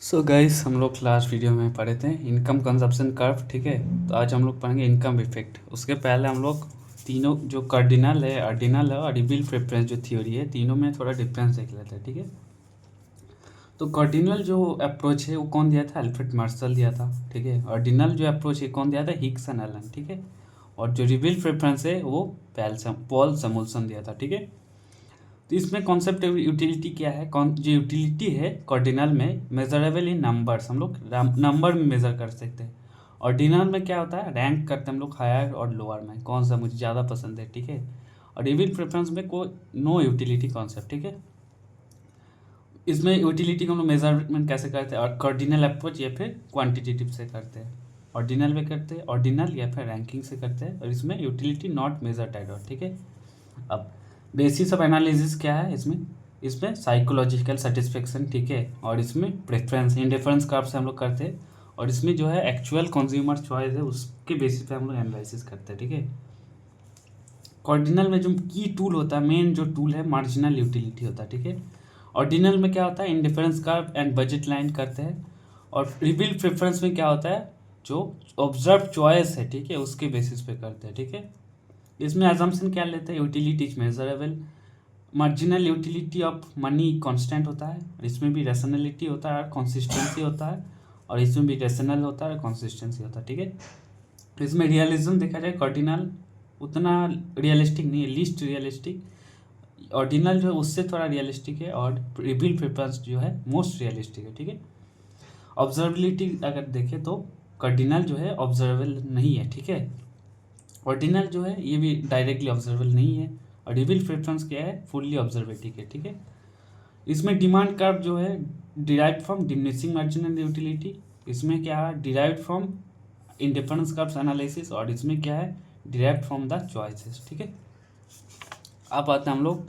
So guys, हम लोग last video में पढ़े थे इनकम कंजप्शन कर्व। ठीक है, तो आज हम लोग पढ़ेंगे इनकम इफेक्ट। उसके पहले हम लोग तीनों जो कार्डिनल है, ऑर्डिनल है और रिबिल प्रेफरेंस जो थ्योरी है, तीनों में थोड़ा डिफरेंस देख लेते हैं। ठीक है, तो कार्डिनल जो अप्रोच है वो कौन दिया था? अल्फ्रेड मार्शल दिया था। ठीक है, ऑर्डिनल जो अप्रोच है कौन दिया था? Higgs and Allen. ठीक है, और जो रिबिल प्रेफरेंस है वो पॉल सैमुअल्सन दिया था। ठीक है, तो इसमें कॉन्सेप्ट यूटिलिटी क्या है? कौन जो यूटिलिटी है कार्डिनल में, मेजरेबल इन नंबर्स, हम लोग नंबर में मेजर कर सकते हैं। ऑर्डिनल में क्या होता है? रैंक करते हैं हम लोग हायर और लोअर में, कौन सा मुझे ज़्यादा पसंद है। ठीक है, और रिविल प्रेफरेंस में कोई नो यूटिलिटी कॉन्सेप्ट। ठीक है, इसमें यूटिलिटी को हम लोग मेजरमेंट कैसे करते हैं? और कार्डिनल अप्रोच या फिर क्वान्टिटेटिव से करते हैं। ऑर्डिनल में करते हैं, ऑर्डिनल या फिर रैंकिंग से करते हैं, और इसमें utility not major at all. ठीक है, अब बेसिस ऑफ एनालिसिस क्या है इसमें? इसमें साइकोलॉजिकल सेटिस्फेक्शन। ठीक है, और इसमें प्रेफरेंस इंडिफरेंस कर्व से हम लोग करते हैं, और इसमें जो है एक्चुअल कंज्यूमर चॉइस है उसके बेसिस पे हम लोग एनालिसिस करते हैं। ठीक है, कार्डिनल में जो की टूल होता है, मेन जो टूल है, मार्जिनल यूटिलिटी होता है। ठीक है, ऑर्डिनल में क्या होता है? Indifference curve and budget line करते हैं, और रिबिल प्रेफरेंस में क्या होता है? जो ऑब्जर्व चॉइस है, ठीक है, उसके बेसिस पे करते हैं। ठीक है, इसमें अजम्पशन क्या लेते हैं? Utility is measurable, marginal utility of money constant होता है, और इसमें भी रेशनलिटी होता है और कंसिस्टेंसी होता है, और इसमें भी रेशनल होता है और कंसिस्टेंसी होता है। ठीक है, तो इसमें रियलिज्म देखा जाए, कार्डिनल उतना रियलिस्टिक नहीं है, लीस्ट रियलिस्टिक। ऑर्डिनल जो है उससे थोड़ा रियलिस्टिक है, और रिबिल प्रेफरेंस जो है मोस्ट रियलिस्टिक है। ठीक है, ऑब्जर्वेबिलिटी अगर देखें तो कार्डिनल जो है ऑब्जर्वेबल नहीं है। ठीक है, ऑर्डिनल जो है ये भी डायरेक्टली ऑब्जर्वेबल नहीं है, और रिबिल प्रेफरेंस क्या है? फुल्ली ऑब्जर्वेटिव है। ठीक है, इसमें डिमांड कर्व जो है derive from diminishing marginal utility, इसमें क्या है? Derive from indifference curves analysis, और इसमें क्या है? Derive from the choices. ठीक है, अब आते हैं हम लोग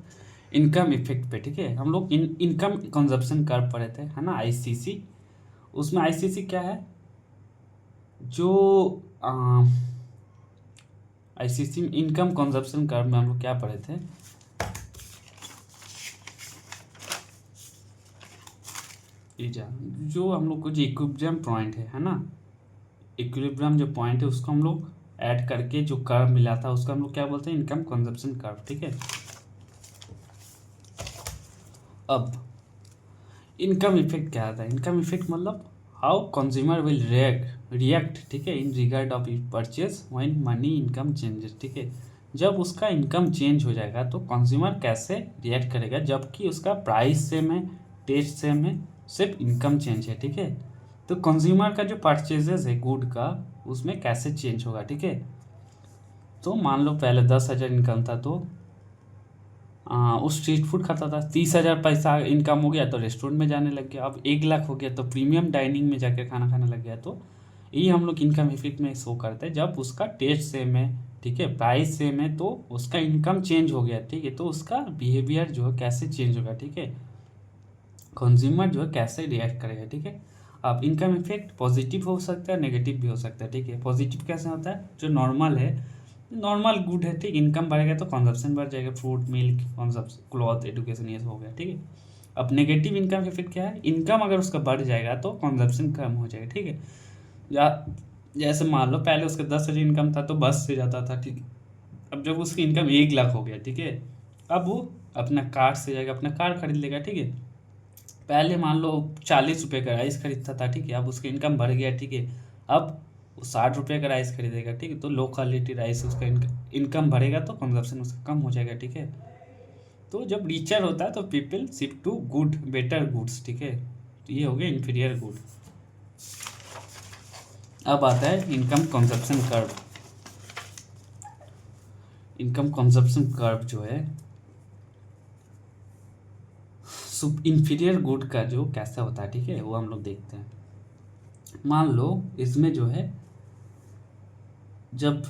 इनकम इफेक्ट पे। ठीक है, हम लोग इनकम कंजप्शन कर्व पढ़े थे, है ना, आईसीसी। उसमें आईसीसी क्या है? जो आईसीसी इनकम कंजप्शन कर्व में हम लोग क्या पढ़े थे? जो हम लोग को जो इक्विलिब्रियम पॉइंट है ना, इक्विलिब्रियम जो पॉइंट है उसको हम लोग ऐड करके जो कर्व मिला था उसका हम लोग क्या बोलते हैं? Income consumption curve. ठीक है, अब इनकम इफेक्ट क्या आता है? इनकम इफेक्ट मतलब हाउ कंज्यूमर विल रिएक्ट। ठीक है, in regard of purchase when money income changes. ठीक है, जब उसका इनकम चेंज हो जाएगा तो कंज्यूमर कैसे रिएक्ट करेगा, जबकि उसका प्राइस सेम है, टेस्ट सेम है, सिर्फ इनकम चेंज है। ठीक है, तो कंज्यूमर का जो परचेजेस है गुड का, उसमें कैसे चेंज होगा? ठीक है, तो मान लो पहले 10,000 इनकम था, तो उस स्ट्रीट फूड खाता था, 30,000 पैसा इनकम हो गया तो रेस्टोरेंट में जाने लग गया, अब 1 लाख हो गया तो प्रीमियम डाइनिंग में जाकर खाना खाने लग गया। तो ये हम लोग इनकम इफेक्ट में शो करते हैं, जब उसका टेस्ट सेम है, ठीक है, प्राइस सेम है, तो उसका इनकम चेंज हो गया। ठीक है, तो उसका बिहेवियर जो है कैसे चेंज होगा? ठीक है, कंज्यूमर जो है कैसे रिएक्ट करेगा? ठीक है, अब इनकम इफेक्ट पॉजिटिव हो सकता है, नेगेटिव भी हो सकता है। ठीक है, पॉजिटिव कैसे होता है? जो नॉर्मल है, नॉर्मल गुड है, ठीक, इनकम बढ़ेगा तो कंजप्शन बढ़ जाएगा, fruit milk consumption, cloth, education, ये सब हो गया। ठीक है, अब नेगेटिव इनकम इफेक्ट क्या है? इनकम अगर उसका बढ़ जाएगा तो कंजप्शन कम हो जाएगा। ठीक है, या जैसे मान लो पहले उसका 10,000 इनकम था तो बस से जाता था। ठीक है, अब जब उसकी इनकम 1 लाख हो गया, ठीक है, अब वो अपना कार से जाएगा, अपना कार खरीद लेगा। ठीक है, पहले मान लो 40 रुपये का राइस खरीदता था, ठीक है, अब उसकी इनकम बढ़ गया। ठीक है, अब वो 60 रुपये का राइस खरीदेगा। ठीक है, तो लो क्वालिटी राइस, उसका इनकम बढ़ेगा तो कंजप्शन उसका कम हो जाएगा। ठीक है, तो जब रिचर होता है तो people shift to good better goods. ठीक है, तो ये हो गया इन्फीरियर गुड। अब आता है income consumption curve. Income consumption curve जो है इन्फीरियर गुड का जो कैसा होता है, ठीक है, वो हम लोग देखते हैं। मान लो इसमें जो है जब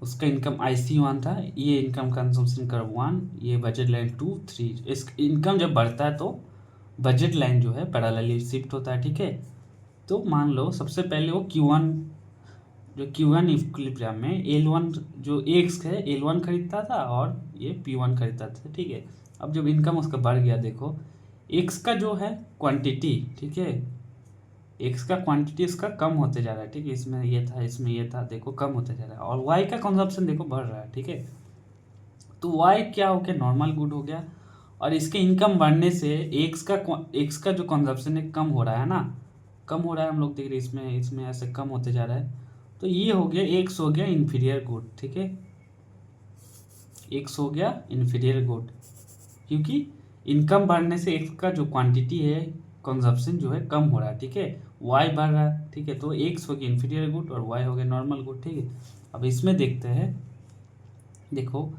उसका इनकम IC1 था, ये इनकम कंजम्पशन कर्व 1, ये बजट लाइन 2 3, इस इनकम जब बढ़ता है तो बजट लाइन जो है पैरेलली शिफ्ट होता है। ठीक है, तो मान लो सबसे पहले वो Q1, जो Q1 इक्विलिब्रियम में L1 जो X है, L1 खरीदता था और ये P1 खरीदता था। ठीक है, अब जब इनकम उसका बढ़ गया, देखो X का जो है क्वांटिटी, ठीक है, एक्स का क्वांटिटी इसका कम होते जा रहा है, ठीक है, इसमें ये था, इसमें ये था, देखो कम होते जा रहा है, और वाई का कंजप्शन देखो बढ़ रहा है, ठीक है। तो वाई क्या हो गया, नॉर्मल गुड हो गया, और इसके इनकम बढ़ने से एक्स का जो कंजप्शन है कम हो रहा है ना, कम हो रहा है, हम लोग देख रहे हैं इसमें इसमें ऐसे कम होते जा रहा है। तो ये हो गया एक्स हो गया इन्फीरियर गुड, ठीक है, एक्स हो गया इन्फीरियर गुड, क्योंकि इनकम बढ़ने से एक्स का जो क्वांटिटी है कंजप्शन जो है कम हो रहा है, ठीक है, वाई बढ़ रहा है, ठीक है। तो एक्स हो गया इन्फीरियर गुड और वाई हो गया नॉर्मल गुड, ठीक है। अब इसमें देखते हैं, देखो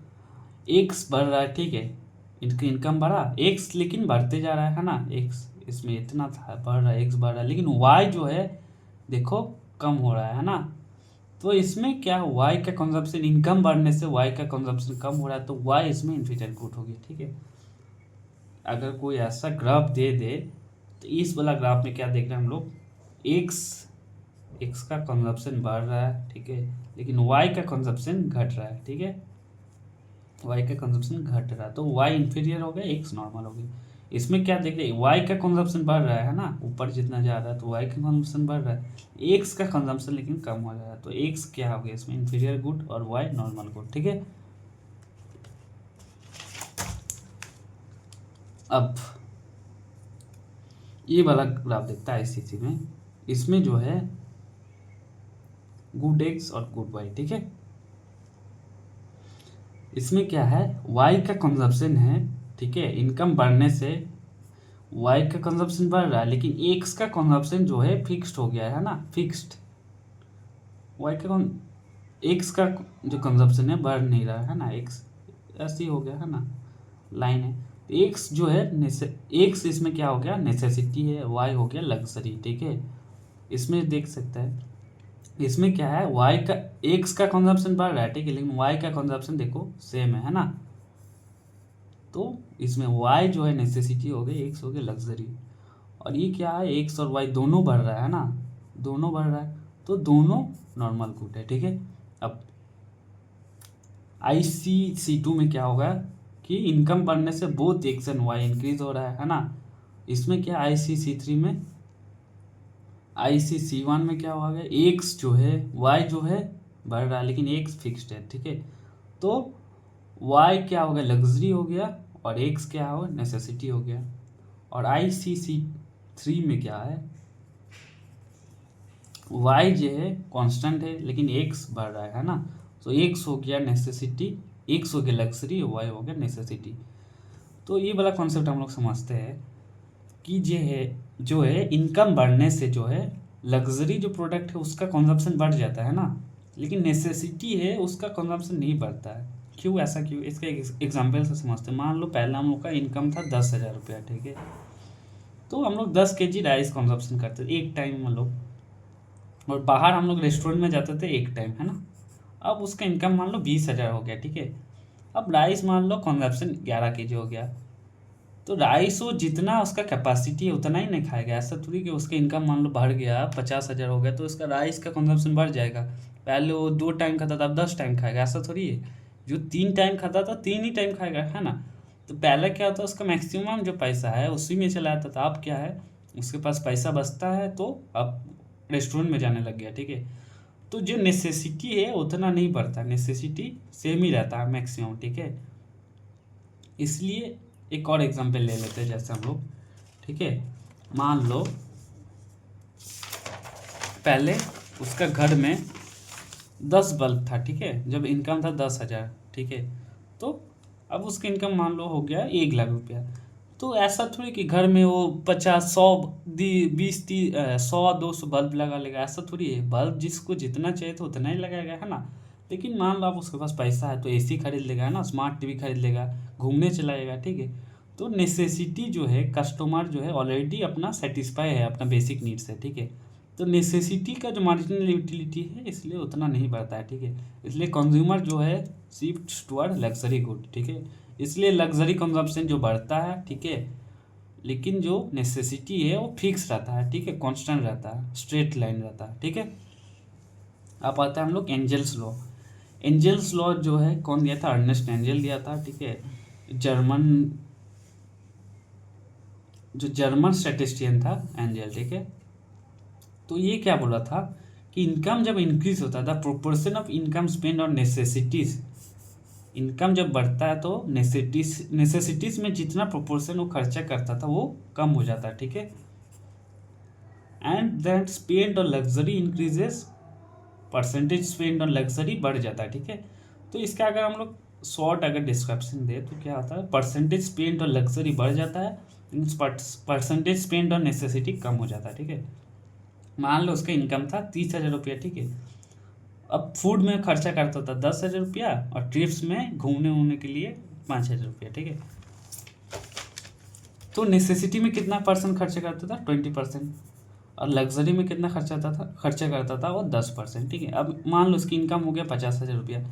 एक्स बढ़ रहा है, ठीक है, इनकी इनकम बढ़ा, एक्स लेकिन बढ़ते जा रहा है ना, एक्स इसमें इतना था बढ़ रहा है, एक्स बढ़ रहा है, लेकिन वाई जो है देखो कम हो रहा है ना। तो इसमें क्या, वाई का कंजप्शन, इनकम बढ़ने से वाई का कंजप्शन कम हो रहा है, तो वाई इसमें इन्फीरियर गुड होगी, ठीक है। अगर कोई ऐसा ग्राफ दे दे तो इस वाला ग्राफ में क्या देख रहे हैं हम लोग, एक्स एक्स का कंजप्शन बढ़ रहा है, ठीक है, लेकिन वाई का कंजप्शन घट रहा है, ठीक है, वाई का कंजप्शन घट रहा है, तो वाई इन्फीरियर हो गया, एक्स नॉर्मल हो गया। इसमें क्या देख रहे हैं, वाई का कंजप्शन बढ़ रहा है ना, ऊपर जितना जा रहा है तो वाई का कंजप्शन बढ़ रहा है, एक्स का कंजप्शन लेकिन कम हो रहा है, तो एक्स क्या हो गया इसमें इन्फीरियर गुड और वाई नॉर्मल गुड, ठीक है। अब ये वाला ग्राफ देखता है स्थिति में, इसमें जो है गुड एक्स और गुड वाई, ठीक है। इसमें क्या है, वाई का कंजप्शन है, ठीक है, इनकम बढ़ने से वाई का कंजप्शन बढ़ रहा है, लेकिन एक्स का कंजप्शन जो है फिक्स्ड हो गया है ना, फिक्स्ड, वाई का एक्स का जो कंजप्शन है बढ़ नहीं रहा है ना, एक्स ऐसे ही हो गया है ना, लाइन है। तो एक्स जो है एक्स इसमें क्या हो गया, नेसेसिटी है, वाई हो गया लग्जरी, ठीक है। इसमें देख सकते हैं, इसमें क्या है, वाई का एक्स का कंजप्शन बढ़ रहा है, ठीक है, लेकिन वाई का कंजप्शन देखो सेम है ना। तो इसमें वाई जो है नेसेसिटी हो गई, एक्स हो गया लग्जरी, और ये क्या है, एक्स और वाई दोनों बढ़ रहा है ना, दोनों बढ़ रहा है, तो दोनों नॉर्मल गुड है, ठीक है। अब ICC2 में क्या होगा कि इनकम बढ़ने से both X and Y increase हो रहा है ना। इसमें क्या, ICC1 में क्या होगा, एक्स जो है, वाई जो है बढ़ रहा है, लेकिन एक्स फिक्स्ड है, ठीक है। तो वाई क्या हो गया, लग्जरी हो गया, और एक्स क्या हो, नेसेसिटी हो गया। और ICC3 में क्या है, वाई जो है कांस्टेंट है, लेकिन एक्स बढ़ रहा है ना, तो एक्स हो गया नेसेसिटी, एक्स हो गया लग्जरी, वाई हो गया नेसेसिटी। तो ये वाला कॉन्सेप्ट हम लोग समझते हैं कि जो है इनकम बढ़ने से जो है लग्जरी जो प्रोडक्ट है उसका कंजप्शन बढ़ जाता है ना, लेकिन नेसेसिटी है उसका कंजप्शन नहीं बढ़ता है। क्यों, ऐसा क्यों, इसका एग्जाम्पल से समझते हैं। मान लो पहला हम लोग का इनकम था 10,000 रुपया, ठीक है, तो हम लोग 10 kg राइस कंजप्शन करते थे एक टाइम हम लोग, और बाहर हम लोग रेस्टोरेंट में जाते थे एक टाइम, है ना। अब उसका इनकम मान लो 20,000 हो गया, ठीक है। अब राइस मान लो कंजप्शन 11 kg हो गया, तो राइस वो जितना उसका कैपेसिटी है उतना ही नहीं खाएगा, ऐसा थोड़ी कि उसका इनकम मान लो बढ़ गया 50,000 हो गया तो उसका राइस का कंजप्शन बढ़ जाएगा। पहले वो 2 टाइम खाता था, अब 10 टाइम खाएगा, ऐसा थोड़ी है। जो 3 टाइम खाता था 3 ही टाइम खाएगा, है ना। तो पहले क्या होता है, उसका मैक्सिमम जो पैसा है उसी में चला जाता था। अब क्या है, उसके पास पैसा बचता है तो अब रेस्टोरेंट में जाने लग गया, ठीक है। तो जो नेसेसिटी है उतना नहीं बढ़ता, नेसेसिटी सेम ही रहता है मैक्सिमम, ठीक है। इसलिए एक और एग्जांपल ले लेते हैं, जैसे हम लोग, ठीक है, मान लो पहले उसका घर में 10 बल्ब था, ठीक है, जब इनकम था 10,000, ठीक है। तो अब उसका इनकम मान लो हो गया 1,00,000 रुपया। तो ऐसा थोड़ी कि घर में वो 50 100 20 30 100 200 बल्ब लगा लेगा, ऐसा थोड़ी है। बल्ब जिसको जितना चाहिए तो उतना ही लगाएगा, है ना। लेकिन मान लो आप उसके पास पैसा है तो AC खरीद लेगा, है ना, स्मार्ट TV खरीद लेगा, घूमने चलाएगा, ठीक है। तो नेसेसिटी जो है, कस्टमर जो है ऑलरेडी अपना सेटिस्फाई है अपना बेसिक नीड्स है, ठीक है। तो नेसेसिटी का जो मार्जिनल यूटिलिटी है इसलिए उतना नहीं बढ़ता है, ठीक है। इसलिए कंज्यूमर जो है शिफ्ट टुवर्ड लग्जरी गुड, ठीक है। इसलिए लग्जरी कंजप्शन जो बढ़ता है, ठीक है, लेकिन जो नेसेसिटी है वो फिक्स रहता है, ठीक है, कांस्टेंट रहता है, स्ट्रेट लाइन रहता है, ठीक है। अब आता है हम लोग एंजल्स लॉ। एंजल्स लॉ जो है कौन दिया था, अर्नेस्ट एंजल दिया था, ठीक है। जर्मन स्टैटिस्टियन था एंजल, ठीक है। तो ये क्या बोला था कि इनकम जब इंक्रीज होता है the proportion of income spend on necessities, income जब बढ़ता है तो नेसेसिटीज में जितना प्रोपोर्शन वो खर्चा करता था वो कम हो जाता है, ठीक है। And that spend on luxury increases, percentage spend on luxury बढ़ जाता है, ठीक है। तो इसका अगर हम लोग शॉर्ट अगर डिस्क्रिप्शन दे तो क्या होता है, परसेंटेज स्पेंड ऑन लग्जरी बढ़ जाता है, परसेंटेज स्पेंड ऑन नेसेसिटी कम हो जाता है, ठीक है। मान लो उसका इनकम था 30,000 रुपया, ठीक है। अब फूड में खर्चा करता था 10,000 रुपया और ट्रिप्स में घूमने वूमने के लिए 5,000 रुपया, ठीक है। तो नेसेसिटी में कितना परसेंट खर्चा करता था, 20%, और लग्जरी में कितना खर्चा करता था वो 10%, ठीक है। अब मान लो उसकी इनकम हो गया 50,000 रुपया,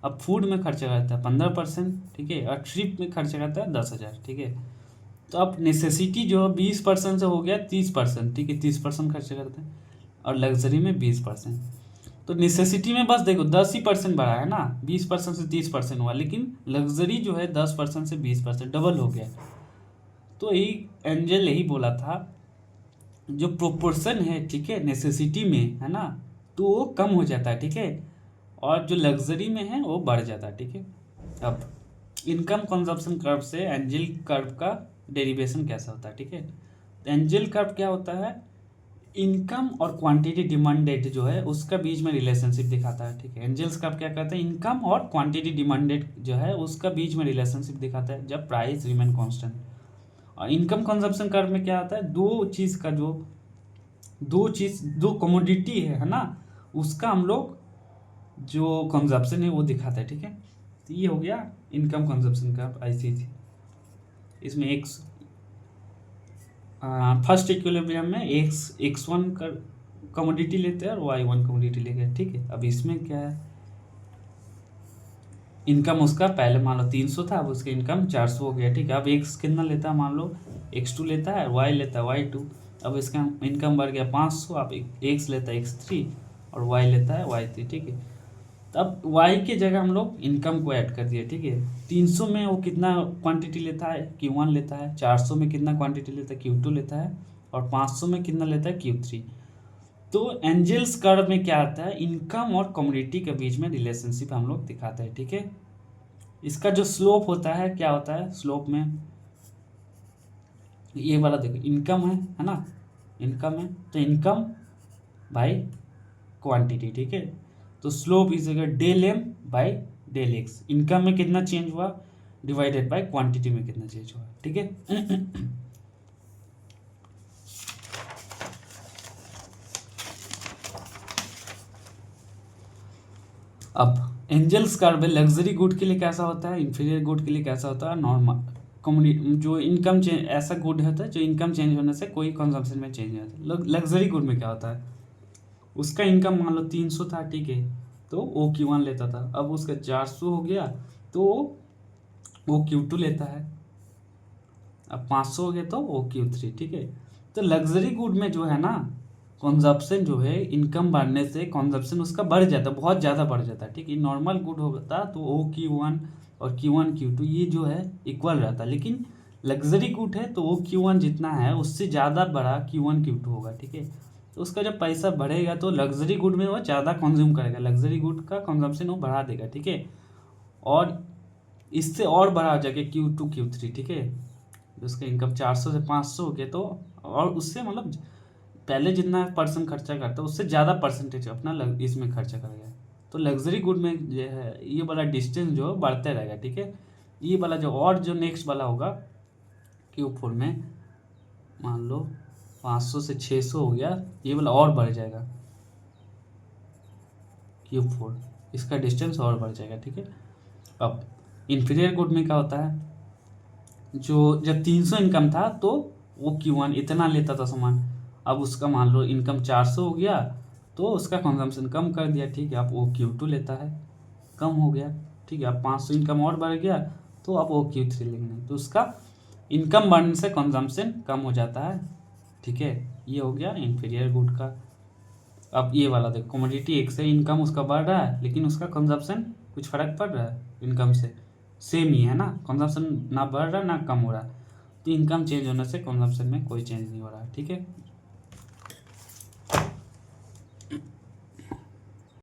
अब फूड में खर्चा करता है 15%, ठीक है, और ट्रिप में खर्चा करता है 10,000, ठीक है। तो अब नेसेसिटी जो 20% से हो गया 30%, ठीक है, 30% खर्चा करते हैं, और लग्जरी में 20%। तो नेसेसिटी में बस देखो 10% बढ़ा है ना, 20% से 30% हुआ, लेकिन लग्जरी जो है 10% से 20% डबल हो गया। तो यही एंजल यही बोला था, जो प्रोपोर्शन है, ठीक है, नेसेसिटी में है ना, तो वो कम हो जाता है, ठीक है, और जो लग्जरी में है वो बढ़ जाता है, ठीक है। अब इनकम कंजप्शन कर्व से एंजल कर्व का डेरिवेशन कैसा होता है, ठीक है। एंजल कर्व क्या होता है, इनकम और क्वांटिटी डिमांडेड जो है उसका बीच में रिलेशनशिप दिखाता है, ठीक है। एंजल्स कर्व क्या कहते हैं, इनकम और क्वांटिटी डिमांडेड जो है उसका बीच में रिलेशनशिप दिखाता है जब प्राइस रिमेन कांस्टेंट। और इनकम कंजप्शन कर्व में क्या आता है, दो कमोडिटी है ना, उसका हम लोग जो कंजप्शन है वो दिखाता है, ठीक है। तो ये हो गया इनकम कंजप्शन कर्व, ऐसी थी। इसमें एक्स फर्स्ट इक्विलिब्रियम में एक्स1 कर कमोडिटी लेते हैं और y1 कमोडिटी लेते हैं, ठीक है। अब इसमें क्या है, इनकम उसका पहले मान लो 300 था, अब उसका इनकम 400 हो गया, ठीक है। अब एक्स कितना लेता है, मान लो x2 लेता है, y लेता है y2, अब इसका इनकम बढ़ गया 500, अब एक्स लेता है x3 और y लेता है y3, ठीक है। तब y के जगह हम लोग इनकम को ऐड कर दिए, ठीक है। 300 में वो कितना क्वांटिटी लेता है, Q1 लेता है, 400 में कितना क्वांटिटी लेता है, Q2 लेता है, और 500 में कितना लेता है, Q3। तो एंजल्स कर्व में क्या आता है, इनकम और कम्युनिटी के बीच में रिलेशनशिप हम लोग दिखाते हैं, ठीक है। इसका जो स्लोप होता है क्या होता है, स्लोप में ये वाला देखो, इनकम है ना, इनकम है तो इनकम बाय क्वांटिटी, ठीक है। तो स्लोप इज अगर del M by del X, income में कितना चेंज हुआ डिवाइडेड बाय क्वांटिटी में कितना चेंज हुआ, ठीक है। अब एंजल्स कर्व लग्जरी गुड के लिए कैसा होता है, इंफीरियर गुड के लिए कैसा होता है, नॉर्मल कम्युनिटी जो इनकम चेंज, ऐसा गुड होता है जो इनकम चेंज होने से कोई कंजम्पशन में चेंज नहीं होता। लग्जरी गुड में क्या होता है, उसका इनकम मान लो 300 था, ठीक है, तो वो Q1 लेता था, अब उसका 400 हो गया तो वो Q2 लेता है, अब 500 हो गया तो वो Q3, ठीक है। तो लग्जरी गुड में जो है ना, कंजप्शन जो है इनकम बढ़ने से कंजप्शन उसका बढ़ जाता है, बहुत ज़्यादा बढ़ जाता है, ठीक है। नॉर्मल गुड होता तो वो Q1 और Q1 Q2 ये जो है इक्वल रहता, लेकिन लग्जरी गुड है तो वो Q1 जितना है उससे ज़्यादा बड़ा Q1 Q2 होगा, ठीक है। तो उसका जब पैसा बढ़ेगा तो लग्जरी गुड में वो ज़्यादा कंज्यूम करेगा, लग्जरी गुड का कंजम्पशन वो बढ़ा देगा, ठीक है। और इससे और बढ़ा हो जाएगा Q2 Q3, ठीक है। उसका इनकम 400 से 500 हो गया तो और उससे मतलब पहले जितना परसेंट खर्चा करता है उससे ज़्यादा परसेंटेज अपना इसमें खर्चा करेगा। तो लग्जरी गुड में जो है ये वाला डिस्टेंस जो बढ़ते रहेगा, ठीक है। ये वाला जो और जो नेक्स्ट वाला होगा Q4 में मान लो 500 से 600 हो गया, ये वाला और बढ़ जाएगा Q4, इसका डिस्टेंस और बढ़ जाएगा, ठीक है। अब इंफीरियर गुड में क्या होता है, जो जब 300 इनकम था तो वो Q1 इतना लेता था सामान, अब उसका मान लो इनकम 400 हो गया तो उसका कंजम्पशन कम कर दिया, ठीक है। अब वो Q2 लेता है, कम हो गया, ठीक है। अब 500 इनकम और बढ़ गया तो अब वो Q3 लेंगे, तो उसका इनकम बढ़ने से कंजम्पशन कम हो जाता है, ठीक है। ये हो गया इंफीरियर गुड का। अब ये वाला देखो, कमोडिटी एक से इनकम उसका बढ़ रहा है लेकिन उसका कंजम्पशन कुछ फर्क पड़ रहा है, इनकम से सेम ही है ना, कंजम्पशन ना बढ़ रहा ना कम हो रहा, तो इनकम चेंज होने से कंजम्पशन में कोई चेंज नहीं हो रहा, ठीक है।